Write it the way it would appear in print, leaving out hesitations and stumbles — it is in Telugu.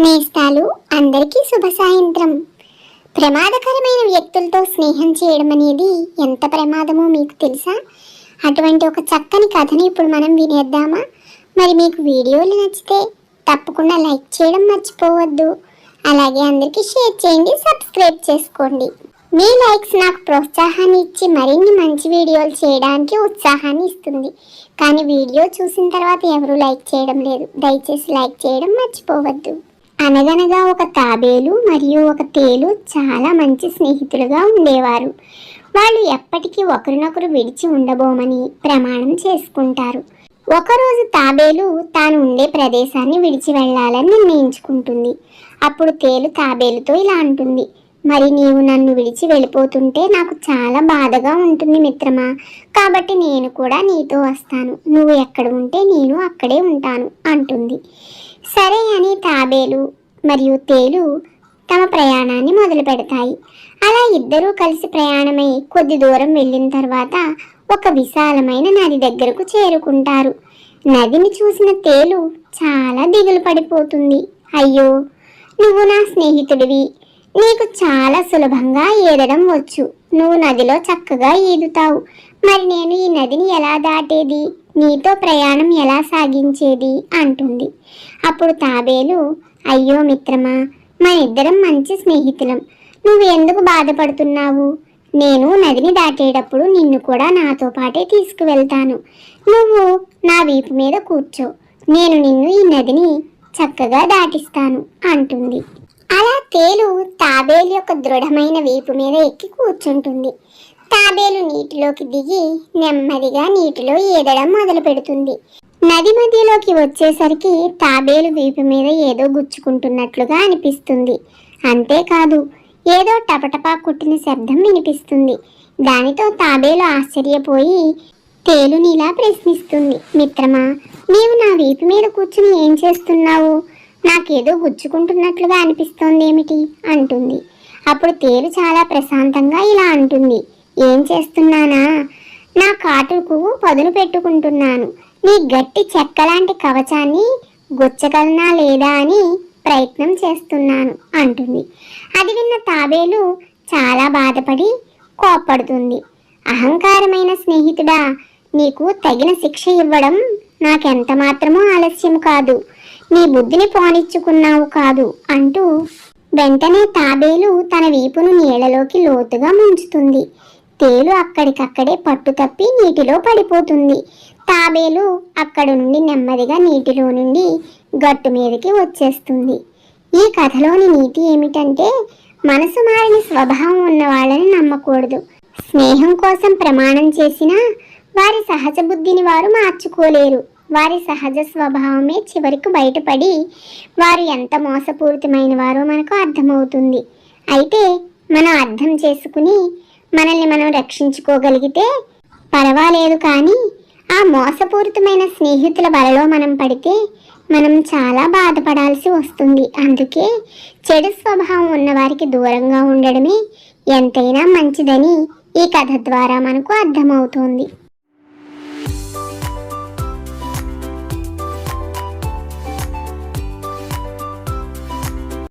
నేస్తాలు అందరికీ శుభ సాయంత్రం. ప్రమాదకరమైన వ్యక్తులతో స్నేహం చేయడం అనేది ఎంత ప్రమాదమో మీకు తెలుసా? అటువంటి ఒక చక్కని కథని ఇప్పుడు మనం వినేద్దామా? మరి మీకు వీడియోలు నచ్చితే తప్పకుండా లైక్ చేయడం మర్చిపోవద్దు. అలాగే అందరికీ షేర్ చేయండి, సబ్స్క్రైబ్ చేసుకోండి. మీ లైక్స్ నాకు ప్రోత్సాహాన్ని ఇచ్చి మరిన్ని మంచి వీడియోలు చేయడానికి ఉత్సాహాన్ని ఇస్తుంది. కానీ వీడియో చూసిన తర్వాత ఎవరు లైక్ చేయడం లేదు. దయచేసి లైక్ చేయడం మర్చిపోవద్దు. అనగనగా ఒక తాబేలు మరియు ఒక తేలు చాలా మంచి స్నేహితులుగా ఉండేవారు. వాళ్ళు ఎప్పటికీ ఒకరినొకరు విడిచి ఉండబోమని ప్రమాణం చేసుకుంటారు. ఒకరోజు తాబేలు తాను ఉండే ప్రదేశాన్ని విడిచి వెళ్ళాలని నిర్ణయించుకుంటుంది. అప్పుడు తేలు తాబేలుతో ఇలా అంటుంది, మరి నీవు నన్ను విడిచి వెళ్ళిపోతుంటే నాకు చాలా బాధగా ఉంటుంది మిత్రమా. కాబట్టి నేను కూడా నీతో వస్తాను. నువ్వు ఎక్కడ ఉంటే నేను అక్కడే ఉంటాను అంటుంది. సరే అని తాబేలు మరియు తేలు తమ ప్రయాణాన్ని మొదలు పెడతాయి. అలా ఇద్దరూ కలిసి ప్రయాణమై కొద్ది దూరం వెళ్ళిన తర్వాత ఒక విశాలమైన నది దగ్గరకు చేరుకుంటారు. నదిని చూసిన తేలు చాలా దిగులు పడిపోతుంది. అయ్యో, నువ్వు నా స్నేహితుడివి. నీకు చాలా సులభంగా ఈదడం వచ్చు. నువ్వు నదిలో చక్కగా ఈదుతావు. మరి నేను ఈ నదిని ఎలా దాటేది? నీతో ప్రయాణం ఎలా సాగించేది అంటుంది. అప్పుడు తాబేలు, అయ్యో మిత్రమా, మన ఇద్దరం మంచి స్నేహితులం. నువ్వు ఎందుకు బాధపడుతున్నావు? నేను నదిని దాటేటప్పుడు నిన్ను కూడా నాతో పాటే తీసుకువెళ్తాను. నువ్వు నా వీపు మీద కూర్చో. నేను నిన్ను ఈ నదిని చక్కగా దాటిస్తాను అంటుంది. అలా తేలు తాబేలు యొక్క దృఢమైన వీపు మీద ఎక్కి కూర్చుంటుంది. తాబేలు నీటిలోకి దిగి నెమ్మదిగా నీటిలో ఈదడం మొదలు పెడుతుంది. నది మధ్యలోకి వచ్చేసరికి తాబేలు వీపు మీద ఏదో గుచ్చుకుంటున్నట్లుగా అనిపిస్తుంది. అంతేకాదు, ఏదో టపటపా కుట్టిన శబ్దం వినిపిస్తుంది. దానితో తాబేలు ఆశ్చర్యపోయి తేలునిలా ప్రశ్నిస్తుంది, మిత్రమా, నీవు నా వీపు మీద కూర్చుని ఏం చేస్తున్నావు? నాకేదో గుచ్చుకుంటున్నట్లుగా అనిపిస్తోందేమిటి అంటుంది. అప్పుడు తేలు చాలా ప్రశాంతంగా ఇలా అంటుంది, ఏం చేస్తున్నానా? నా కాటుకు పదును పెట్టుకుంటున్నాను. నీ గట్టి చెక్కలాంటి కవచాన్ని గుచ్చగలనా లేదా అని ప్రయత్నం చేస్తున్నాను అంటుంది. అది విన్న తాబేలు చాలా బాధపడి కోప్పడుతుంది. అహంకారమైన స్నేహితుడా, నీకు తగిన శిక్ష ఇవ్వడం నాకెంత మాత్రమూ ఆలస్యం కాదు. నీ బుద్ధిని పోనిచ్చుకున్నావు కాదు అంటూ వెంటనే తాబేలు తన వీపును నీళ్లలోకి లోతుగా ముంచుతుంది. తేలు అక్కడికక్కడే పట్టు తప్పి నీటిలో పడిపోతుంది. తాబేలు అక్కడ నుండి నెమ్మదిగా నీటిలో నుండి గట్టు మీదకి వచ్చేస్తుంది. ఈ కథలోని నీతి ఏమిటంటే, మనసు మారిన స్వభావం ఉన్న వాళ్ళని నమ్మకూడదు. స్నేహం కోసం ప్రమాణం చేసినా వారి సహజ బుద్ధిని వారు మార్చుకోలేరు. వారి సహజ స్వభావమే చివరికి బయటపడి వారు ఎంత మోసపూరితమైన వారో మనకు అర్థమవుతుంది. అయితే మనం అర్థం చేసుకుని మనల్ని మనం రక్షించుకోగలిగితే పర్వాలేదు. కానీ ఆ మోసపూరితమైన స్నేహితుల వలలో మనం పడితే మనం చాలా బాధపడాల్సి వస్తుంది. అందుకే చెడు స్వభావం ఉన్న వారికి దూరంగా ఉండడమే ఎంతైనా మంచిదని ఈ కథ ద్వారా మనకు అర్థమవుతోంది.